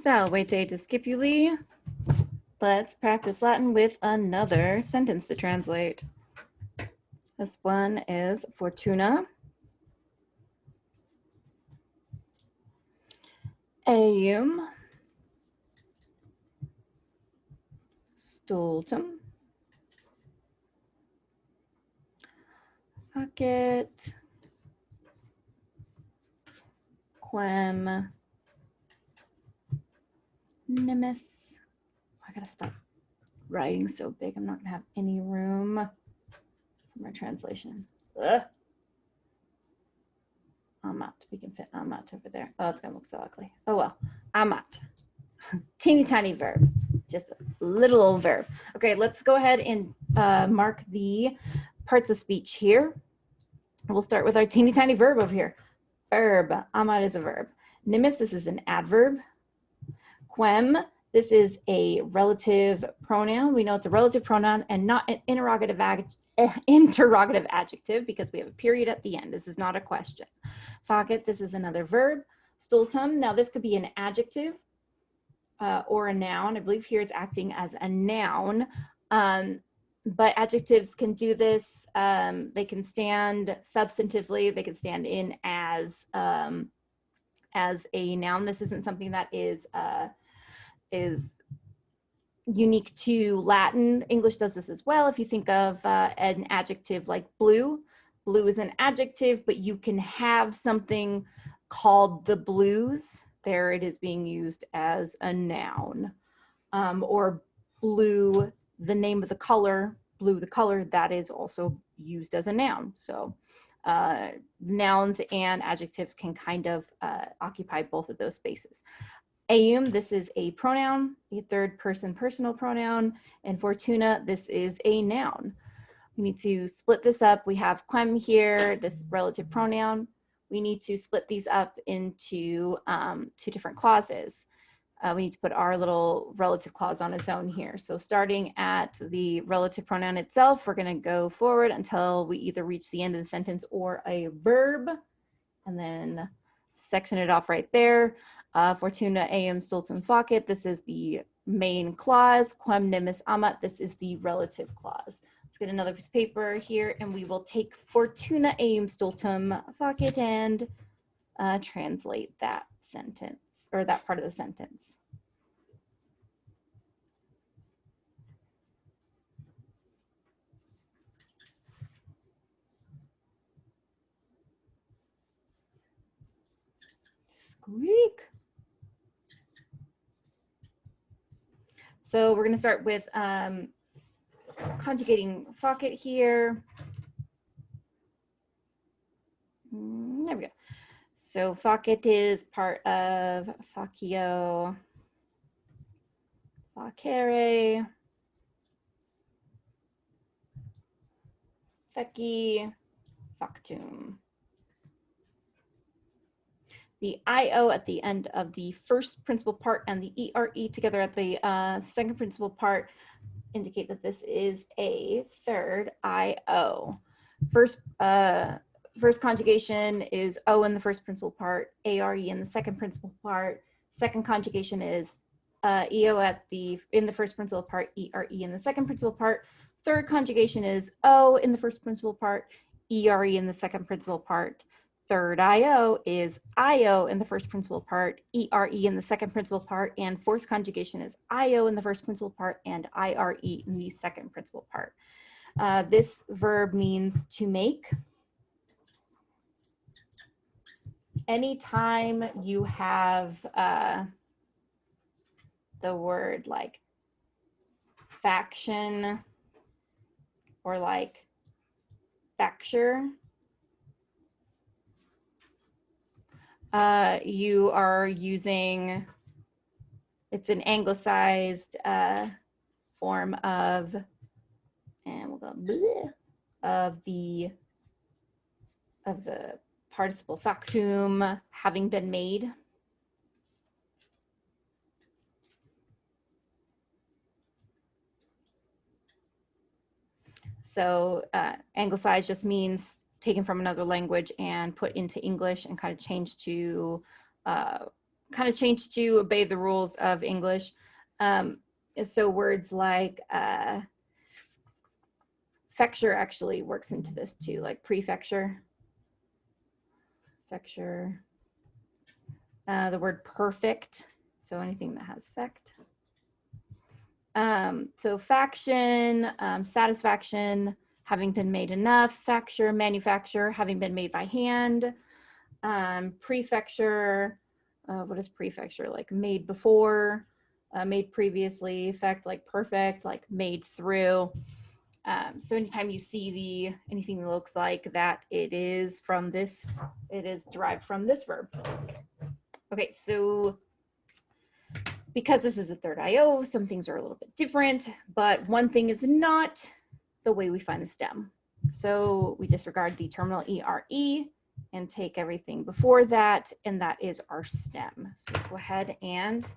Salvete discipuli. Let's practice Latin with another sentence to translate. This one is Fortuna. Eum. Stultum. Facit. Quem. Nimis. I gotta stop writing so big. I'm not gonna have any room for my translation. Ugh. Amat. We can fit amat over there. Oh, it's gonna look so ugly. Oh well. Amat. Teeny tiny verb. Just a little old verb. Okay, let's go ahead and mark the parts of speech here. We'll start with our teeny tiny verb over here. Verb. Amat is a verb. Nimis, this is an adverb. Quem, this is a relative pronoun. We know it's a relative pronoun and not an interrogative adjective because we have a period at the end. This is not a question. Facit, this is another verb. Stultum, now this could be an adjective or a noun. I believe here it's acting as a noun. But adjectives can do this. They can stand substantively. They can stand in as a noun. This isn't something that is unique to Latin. English does this as well. If you think of an adjective like blue, blue is an adjective, but you can have something called the blues. There it is being used as a noun. Or blue, the name of the color, blue the color, that is also used as a noun. So nouns and adjectives can kind of occupy both of those spaces. Eum, this is a pronoun, a third person personal pronoun, and Fortuna, this is a noun. We need to split this up. We have quem here, this relative pronoun. We need to split these up into two different clauses. We need to put our little relative clause on its own here. So starting at the relative pronoun itself, we're going to go forward until we either reach the end of the sentence or a verb, and then section it off right there. Fortuna, eum, stultum, facit. This is the main clause. Quem, nimis, amat. This is the relative clause. Let's get another piece of paper here, and we will take Fortuna, eum, stultum, facit, and translate that sentence, or that part of the sentence. Squeak. So we're going to start with conjugating facit here. There we go. So facit is part of facio, facere, feci, factum. The IO at the end of the first principal part and the ERE together at the second principal part indicate that this is a third IO. First conjugation is O in the first principal part, ARE in the second principal part. Second conjugation is EO in the first principal part, ERE in the second principal part. Third conjugation is O in the first principal part, ERE in the second principal part. Third IO is IO in the first principal part, ERE in the second principal part, and fourth conjugation is IO in the first principal part and IRE in the second principal part. This verb means to make. Anytime you have the word like faction or like facture, you are using, it's an anglicized form of, and we'll go bleh, of the participle factum having been made. So anglicized just means taken from another language and put into English and kind of changed to kind of changed to obey the rules of English. So words like fecture actually works into this too, like prefecture, fecture. The word perfect, so anything that has fect. So faction, satisfaction, having been made enough, facture, manufacture, having been made by hand, prefecture, what is prefecture? Like made before, made previously, effect like perfect, like made through. So anytime you see anything that looks like that, it is derived from this verb. Okay, so because this is a third IO, some things are a little bit different, but one thing is not the way we find the stem. So we disregard the terminal ERE and take everything before that, and that is our stem. So go ahead and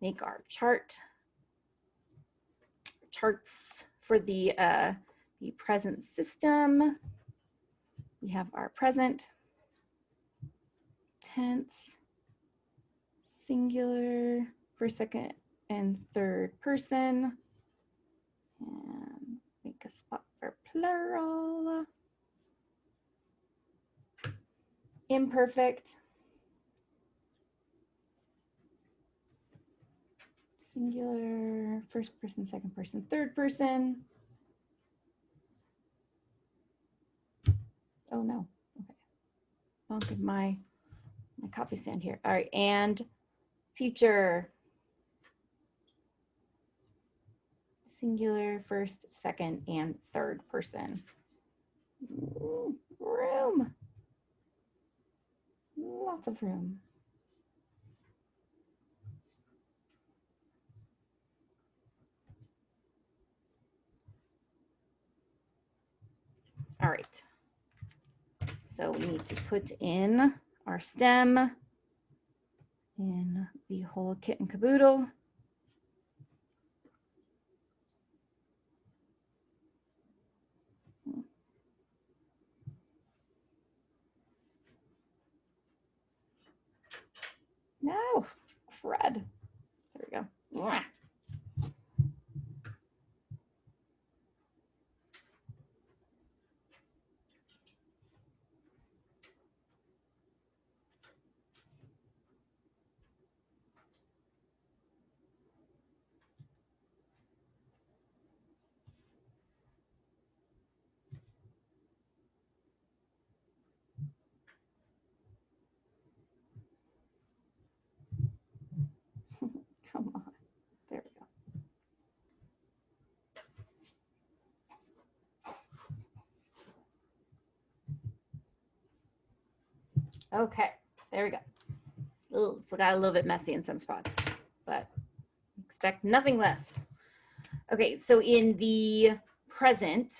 make our charts for the present system. We have our present tense, singular, first, second, and third person. And make a spot for plural. Imperfect. Singular, first person, second person, third person. Oh no, okay. Bumped my copy stand here. All right, and future. Singular, first, second, and third person. Ooh, room. Lots of room. All right. So we need to put in our stem in the whole kit and caboodle. No, Fred. There we go. Mwah. Come on. There we go. Okay, there we go. Ooh, it's got a little bit messy in some spots, but expect nothing less. Okay, so in the present,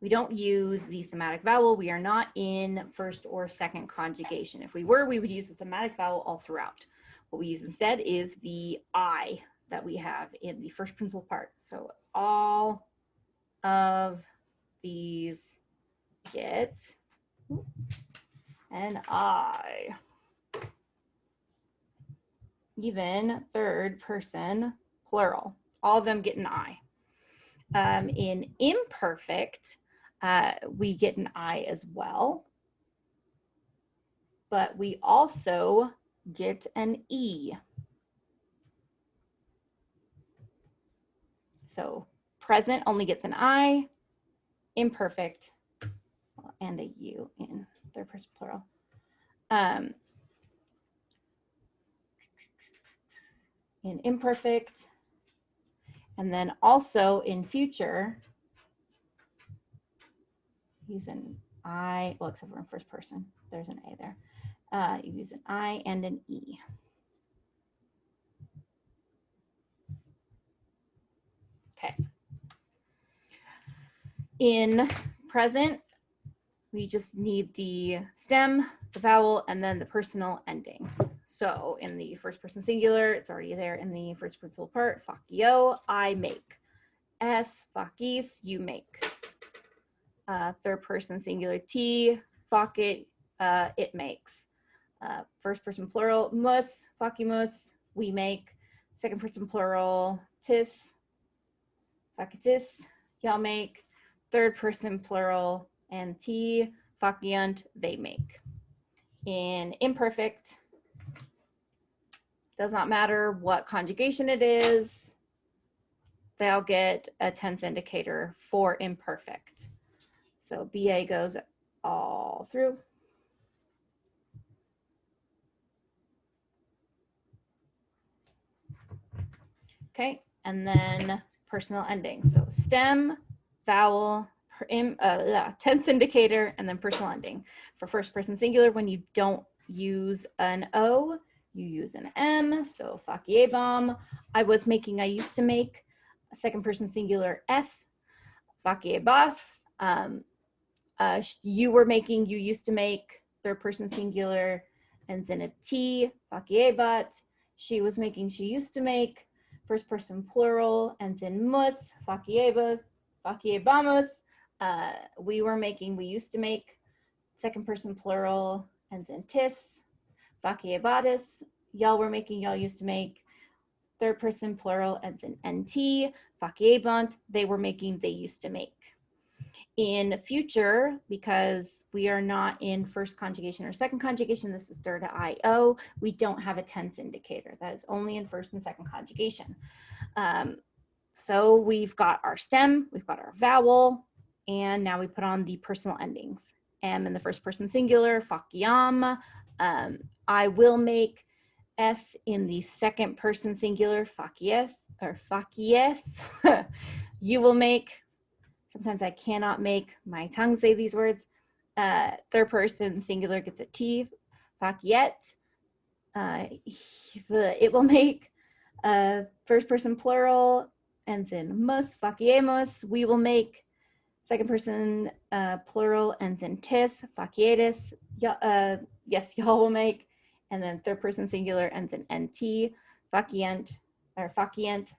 we don't use the thematic vowel. We are not in first or second conjugation. If we were, we would use the thematic vowel all throughout. What we use instead is the I that we have in the first principal part. So all of these get an I. Even third person plural. All of them get an I. In imperfect, we get an I as well, but we also get an E. So present only gets an I, imperfect, and a U in third person plural. In imperfect, and then also in future, use an I, well, except for in first person, there's an A there. You use an I and an E. Okay. In present, we just need the stem, the vowel, and then the personal ending. So in the first person singular, it's already there in the first principal part. Facio, I make. S, facis, you make. Third person singular T, facit, it makes. First person plural, mus, facimus, we make. Second person plural, tis, facitis, y'all make. Third person plural, anti, faciunt, they make. In imperfect, does not matter what conjugation it is, they'll get a tense indicator for imperfect. So BA goes all through. Okay, and then personal endings. So stem, vowel, tense indicator, and then personal ending. For first person singular, when you don't use an O, you use an M. So faciebam, I was making, I used to make. Second person singular, S, faciebas. You were making, you used to make. Third person singular, ends in a T, faciebat. She was making, she used to make. First person plural, ends in mus, faciebas, faciebamus. We were making, we used to make. Second person plural, ends in tis, faciebatis. Y'all were making, y'all used to make. Third person plural, ends in nt, faciebant. They were making, they used to make. In future, because we are not in first conjugation or second conjugation, this is third IO, we don't have a tense indicator. That is only in first and second conjugation. So we've got our stem, we've got our vowel, and now we put on the personal endings. M in the first person singular, faciam. I will make. S in the second person singular, facies, or facies. You will make. Sometimes I cannot make my tongue say these words. Third person singular gets a T, faciet. It will make. First person plural ends in mus, faciemos. We will make. Second person plural ends in tis, facietis. Yes, y'all will make. And then third person singular ends in nt, facient, or facient,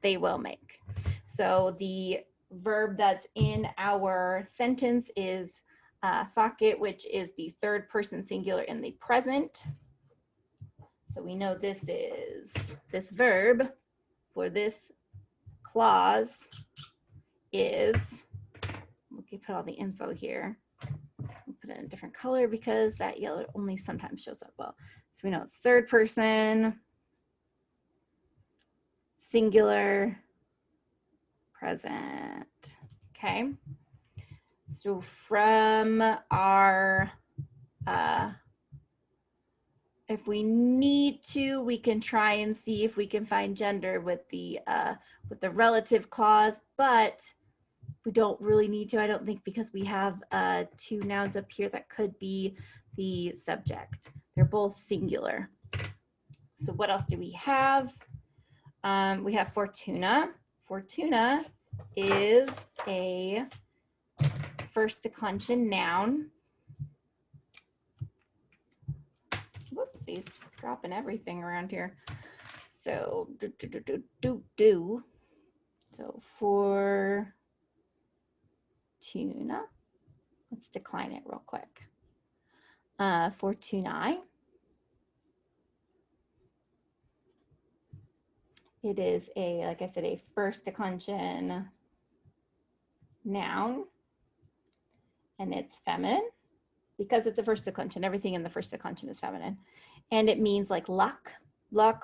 they will make. So the verb that's in our sentence is facit, which is the third person singular in the present. So we know this verb for this clause is, we can put all the info here. I'll put it in a different color because that yellow only sometimes shows up well. So we know it's third person, singular, present. Okay. So from our, if we need to, we can try and see if we can find gender with the relative clause, but we don't really need to, I don't think, because we have two nouns up here that could be the subject. They're both singular. So what else do we have? We have Fortuna. Fortuna is a first declension noun. Whoopsies, dropping everything around here. So So Fortuna. Let's decline it real quick. Fortunae. It is a, like I said, a first declension noun, and it's feminine because it's a first declension. Everything in the first declension is feminine, and it means like luck,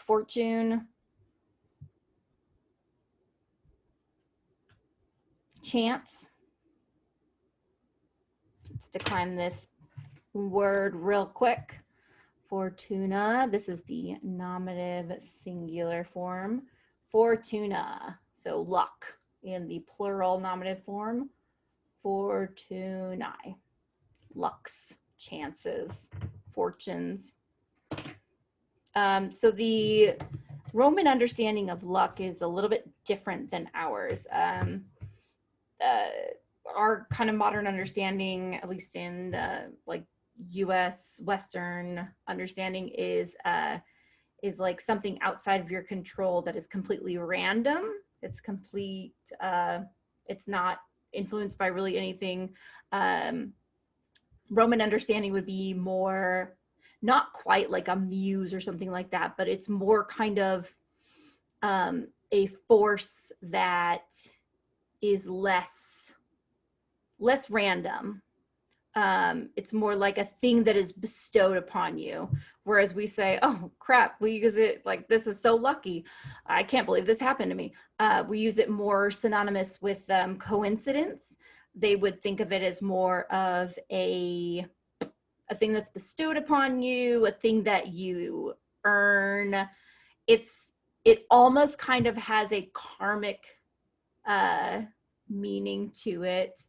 fortune, chance. Let's decline this word real quick. Fortuna, this is the nominative singular form. Fortuna, so luck in the plural nominative form. Fortunae, lucks, chances, fortunes. So the Roman understanding of luck is a little bit different than ours. Our kind of modern understanding, at least in the like US Western understanding, is like something outside of your control that is completely random. It's complete, it's not influenced by really anything. Roman understanding would be more not quite like a muse or something like that, but it's more kind of a force that is less random. It's more like a thing that is bestowed upon you. Whereas we say, oh crap, we use it like, this is so lucky. I can't believe this happened to me. We use it more synonymous with coincidence. They would think of it as more of a thing that's bestowed upon you, a thing that you earn. It almost kind of has a karmic meaning to it.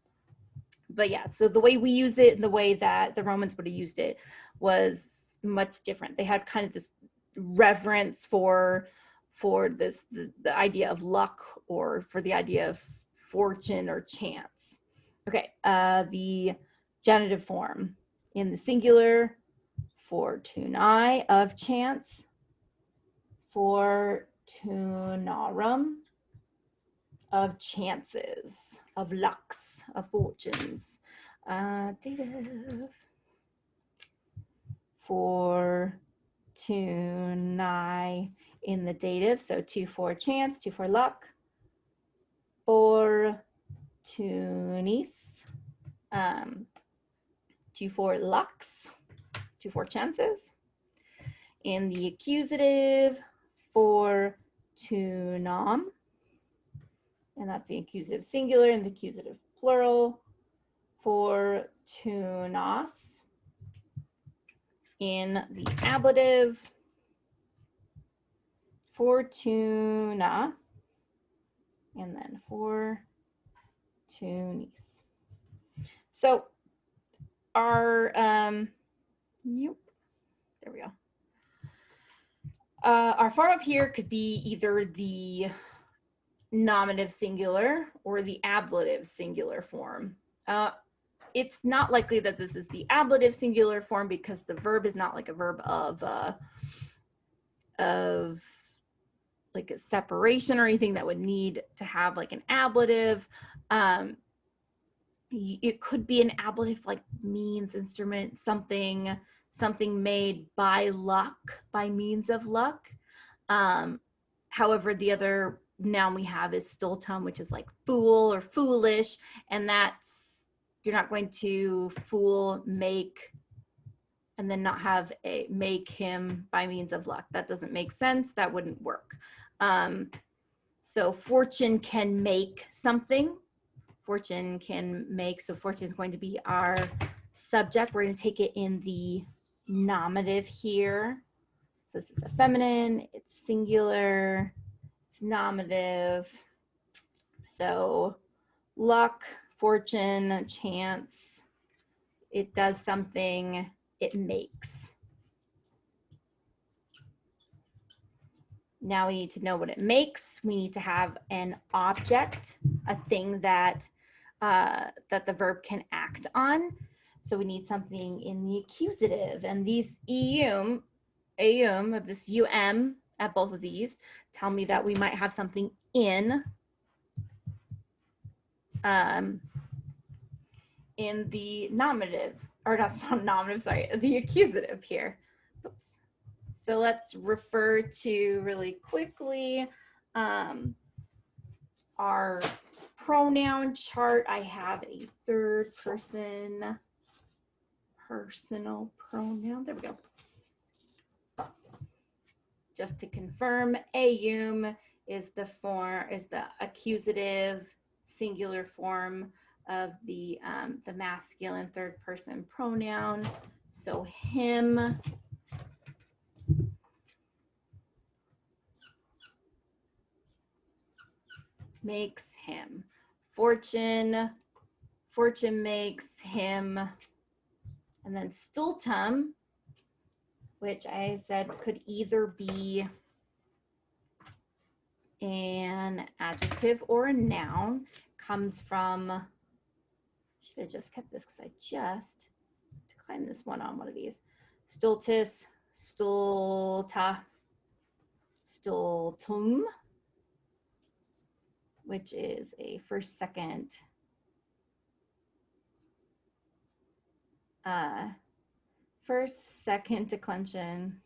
But yeah, so the way we use it and the way that the Romans would have used it was much different. They had kind of this reverence for this the idea of luck, or for the idea of fortune or chance. Okay, the genitive form in the singular, fortunae, of chance, fortunarum, of chances, of lucks, of fortunes. Dative, fortunae in the dative, so 2 for chance, 2 for luck. Fortunis, 2 for lucks, 2 for chances. In the accusative, fortunam, and that's the accusative singular, and the accusative plural, fortunas. In the ablative, fortuna, and then fortunis. So our, there we go. Our form up here could be either the nominative singular or the ablative singular form. It's not likely that this is the ablative singular form, because the verb is not like a verb of like a separation or anything that would need to have like an ablative. It could be an ablative, like means, instrument, something made by luck, by means of luck. However, the other noun we have is stultum, which is like fool or foolish, and that's, you're not going to fool, make, and then not have a make him by means of luck. That doesn't make sense. That wouldn't work. So fortune can make something. Fortune can make, so fortune is going to be our subject. We're going to take it in the nominative here. So this is a feminine, it's singular, it's nominative. So luck, fortune, chance, it does something, it makes. Now we need to know what it makes. We need to have an object, a thing that that the verb can act on. So we need something in the accusative, and these eum, of this um at both of these tell me that we might have something in the nominative, or not nominative, sorry, the accusative here. Oops. So let's refer to really quickly our pronoun chart. I have a third person personal pronoun. There we go. Just to confirm, eum is the accusative singular form of the masculine third person pronoun. So him, makes him. Fortune makes him. And then stultum, which I said could either be an adjective or a noun, comes from, should have just kept this because I just declined this one on one of these. Stultus, stulta, stultum, which is a first, second First, second declension.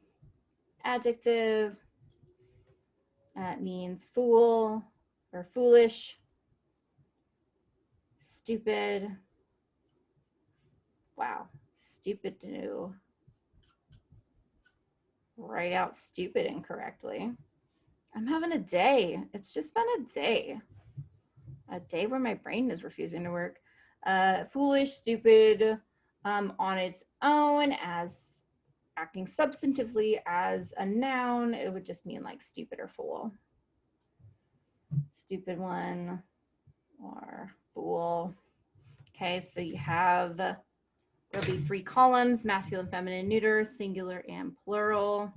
Adjective. That means fool or foolish, stupid. Wow, stupid to write out stupid incorrectly. I'm having a day. It's just been a day where my brain is refusing to work. Foolish, stupid, on its own as acting substantively as a noun, it would just mean like stupid or fool. Stupid one or fool. Okay, so you have, there'll be 3 columns, masculine, feminine, neuter, singular, and plural.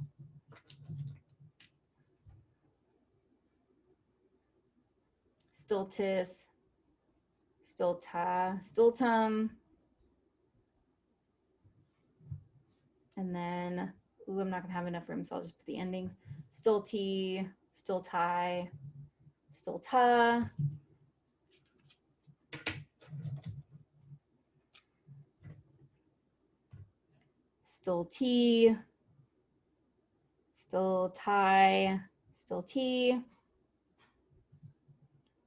Stultus, stulta, stultum. And then, ooh, I'm not gonna have enough room, so I'll just put the endings. Stulti, stulti, stulta. Stulti, stulti, stulti,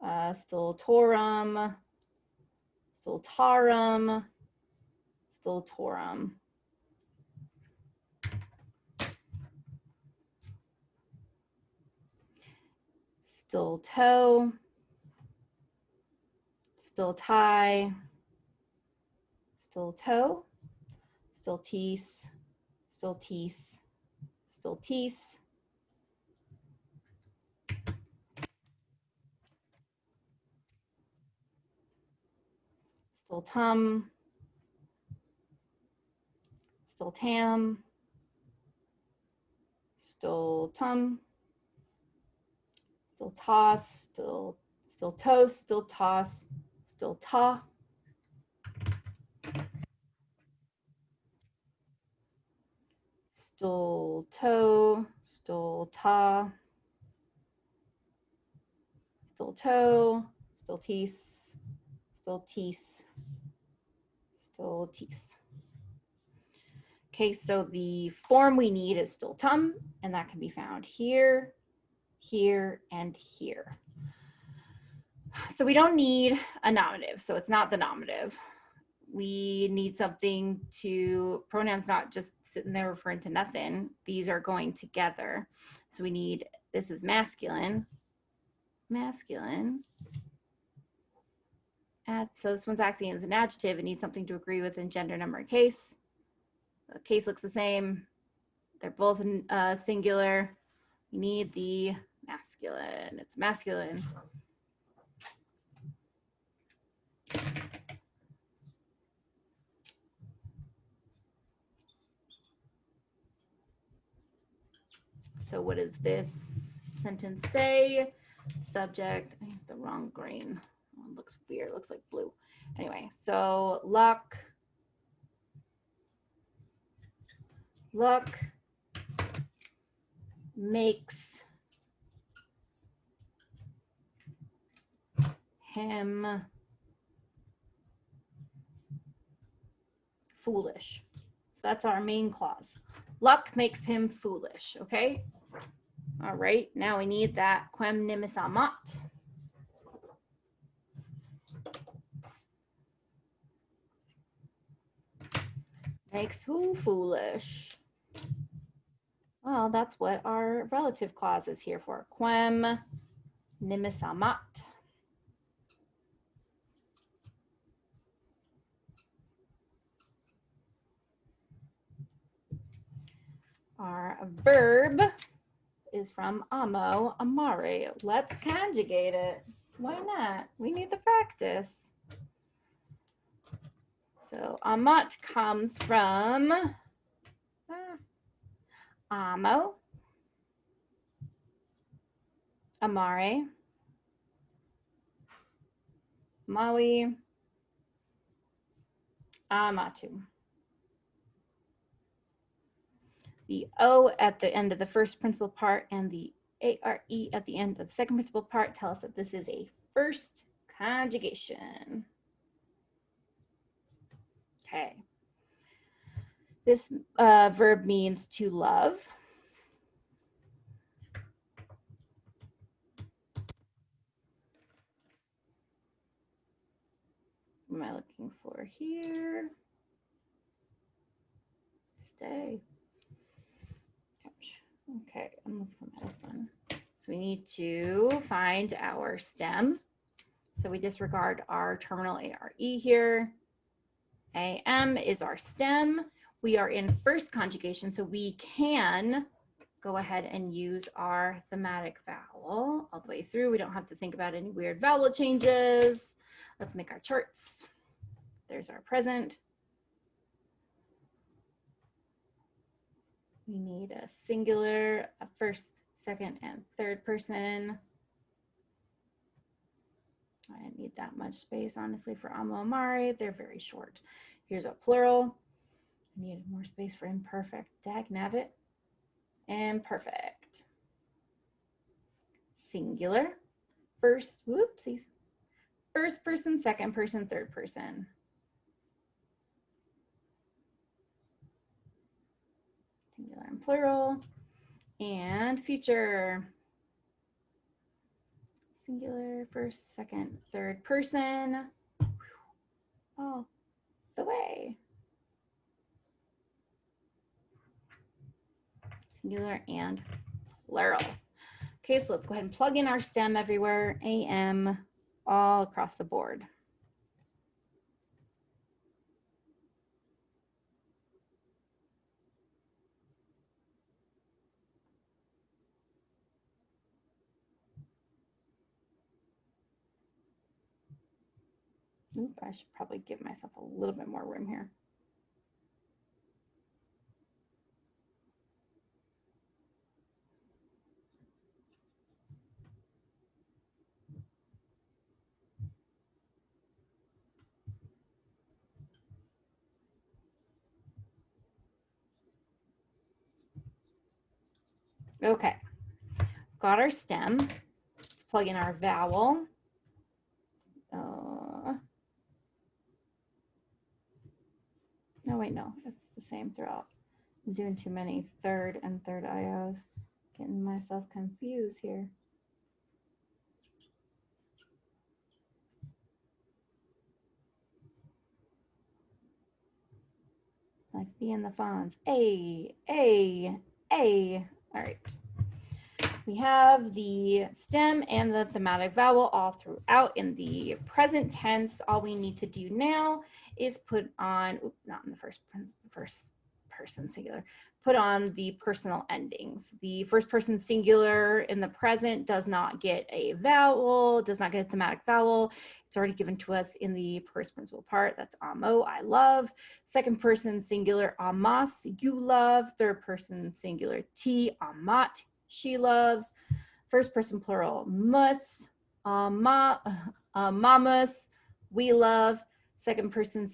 stultorum, stultarum, stultorum. Stulto, stulti, stulto, stultis, stultis, stultis. Stultum, stultam, stultum, stultos, stultos, stultos, stulta. Stulto, stulta, stulto, stultis, stultis, stultis. Okay, so the form we need is stultum, and that can be found here, here, and here. So we don't need a nominative, so it's not the nominative. We need something to, pronouns not just sitting there referring to nothing. These are going together. So we need, this is masculine, masculine. So this one's acting as an adjective. It needs something to agree with in gender, number, and case. The case looks the same. They're both singular. You need the masculine. It's masculine. So what does this sentence say? Subject, I used the wrong green. Oh, it looks weird, it looks like blue. Anyway, so luck makes him foolish. So that's our main clause. Luck makes him foolish, okay? All right, now we need that quem, nimis, amat. Makes who foolish? Well, that's what our relative clause is here for. Quem, nimis, amat. Our verb is from amo, amare. Let's conjugate it. Why not? We need the practice. So amat comes from amo, amare, maui, amatu. The O at the end of the first principal part and the ARE at the end of the second principal part tell us that this is a first conjugation. Okay. This verb means to love. What am I looking for here? Stay. Ouch. Okay, I'm looking for this one. So we need to find our stem. So we disregard our terminal ARE here. AM is our stem. We are in first conjugation, so we can go ahead and use our thematic vowel all the way through. We don't have to think about any weird vowel changes. Let's make our charts. There's our present. We need a singular, a first, second, and third person. I didn't need that much space, honestly, for amo amare. They're very short. Here's a plural. I needed more space for imperfect. Dag nabbit. Imperfect. Singular. First, whoopsies. First person, second person, third person. Singular and plural. And future. Singular, first, second, third person. All the way. Singular and plural. Okay, so let's go ahead and plug in our stem everywhere. AM all across the board. Oop, I should probably give myself a little bit more room here. Okay, got our stem. Let's plug in our vowel. No, wait, no, it's the same throughout. I'm doing too many third and third IOs. Getting myself confused here. Like being the Fonz. A. All right. We have the stem and the thematic vowel all throughout in the present tense. All we need to do now is put on, oops, not in the first person singular, put on the personal endings. The first person singular in the present does not get a vowel, does not get a thematic vowel. It's already given to us in the first principal part. That's amo, I love. Second person singular, amas, you love. Third person singular, ti, amat, she loves. First person plural, mus, mamas, we love. Second person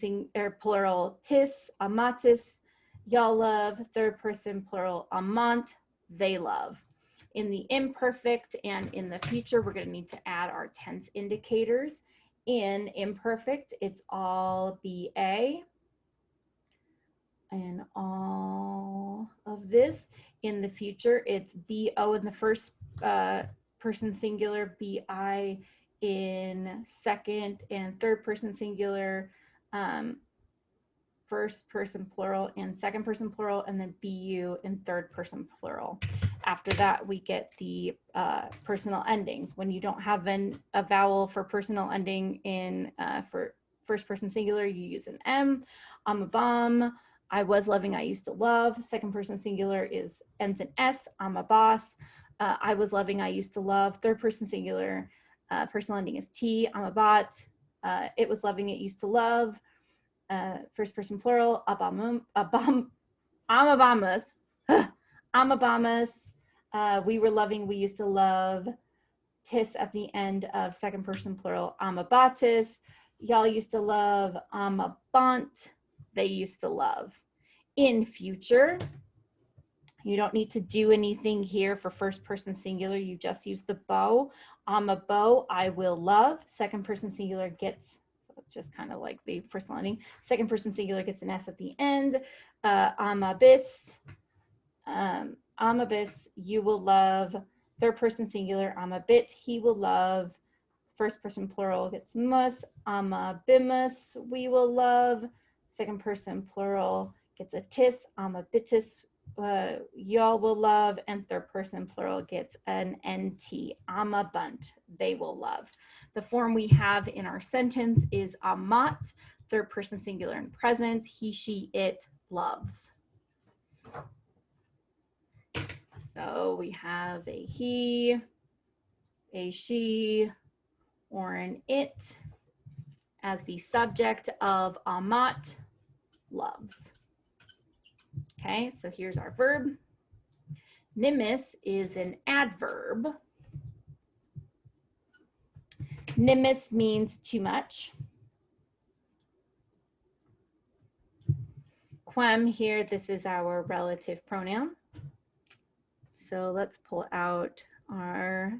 plural, tis, amatis, y'all love. Third person plural, amant, they love. In the imperfect and in the future, we're going to need to add our tense indicators. In imperfect, it's all BA and all of this. In the future, it's BO in the first person singular, BI in second and third person singular, first person plural and second person plural, and then BU in third person plural. After that, we get the personal endings. When you don't have a vowel for personal ending in for first person singular, you use an M. I'm a bomb. I was loving, I used to love. Second person singular ends in S. I'm a boss. I was loving, I used to love. Third person singular, personal ending is T. I'm a bot. It was loving, it used to love. First person plural, amabamas. Amabamas. We were loving, we used to love. Tis at the end of second person plural, amabatis. Y'all used to love. Amabant. They used to love. In future, you don't need to do anything here for first person singular. You just use the bow. I'm a bow, I will love. Second person singular gets, so just kind of like the personal ending. Second person singular gets an S at the end. Amabis, amabis, you will love. Third person singular, amabit, he will love. First person plural gets mus, amabimus, we will love. Second person plural gets a tis, amabitis, y'all will love. And third person plural gets an nt, amabunt, they will love. The form we have in our sentence is amat, third person singular and present, he, she, it loves. So we have a he, a she, or an it as the subject of amat, loves. Okay, so here's our verb. Nimis is an adverb. Nimis means too much. Quem here, this is our relative pronoun. So let's pull out our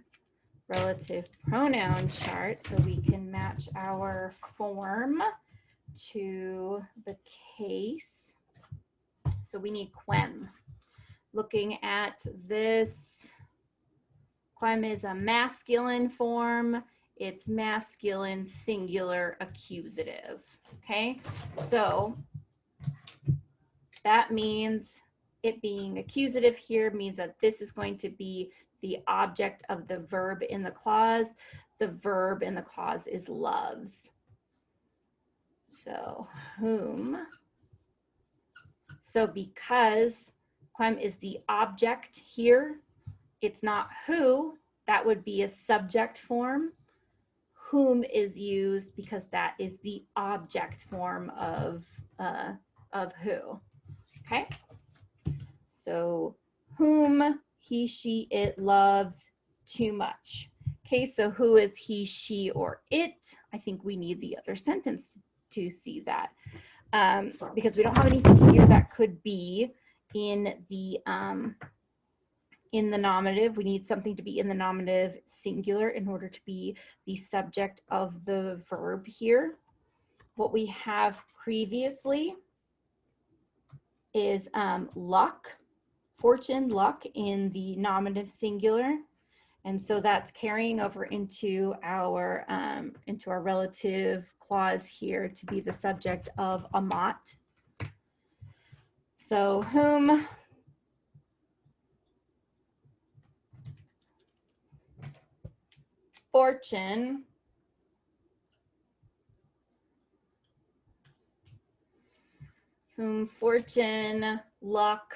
relative pronoun chart so we can match our form to the case. So we need quem. Looking at this, quem is a masculine form. It's masculine singular accusative. Okay, so that means it being accusative here means that this is going to be the object of the verb in the clause. The verb in the clause is loves. So whom. So because quem is the object here, it's not who, that would be a subject form. Whom is used because that is the object form of who. Okay, so whom he, she, it loves too much. Okay, so who is he, she, or it? I think we need the other sentence to see that because we don't have anything here that could be in the nominative. We need something to be in the nominative singular in order to be the subject of the verb here. What we have previously is luck, fortune, luck in the nominative singular. And so that's carrying over into our relative clause here to be the subject of amat. So whom, fortune, whom fortune, luck,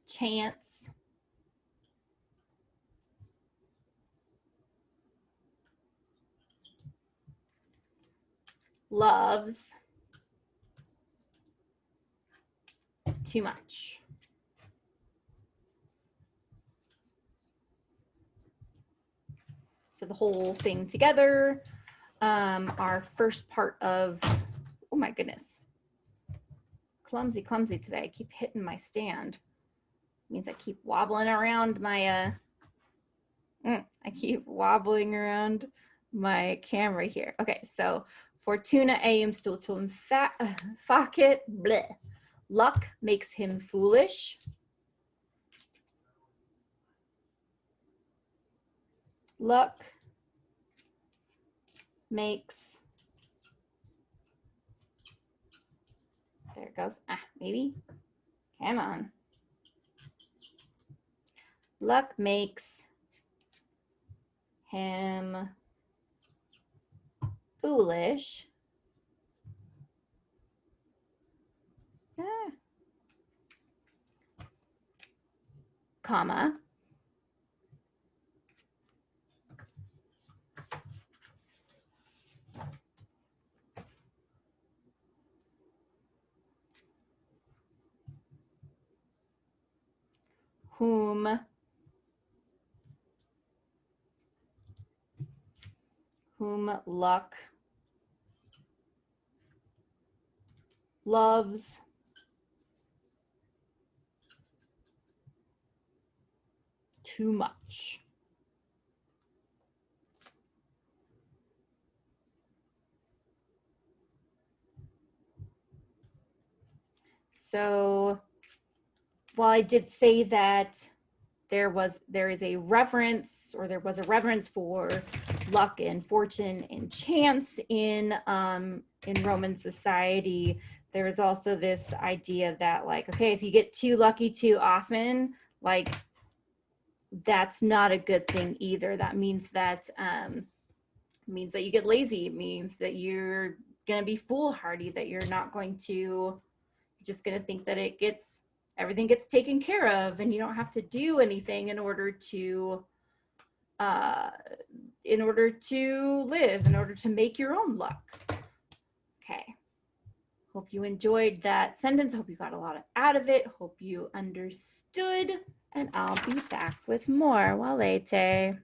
chance, loves too much. So the whole thing together, our first part of, oh my goodness, clumsy today. I keep hitting my stand. It means I keep wobbling around my, I keep wobbling around my camera here. Okay, so Fortuna eum stultum facit, bleh. Luck makes him foolish. Luck makes, there it goes, maybe, come on. Luck makes him foolish. Comma. Whom luck loves too much. So while I did say that there is a reverence, or there was a reverence for luck and fortune and chance in Roman society, there is also this idea that, like, okay, if you get too lucky too often, like, that's not a good thing either. That means that you get lazy. It means that you're gonna be foolhardy, that you're not going to, you're just gonna think that everything gets taken care of, and you don't have to do anything in order to live, in order to make your own luck. Okay. Hope you enjoyed that sentence. Hope you got a lot out of it. Hope you understood, and I'll be back with more. Walete.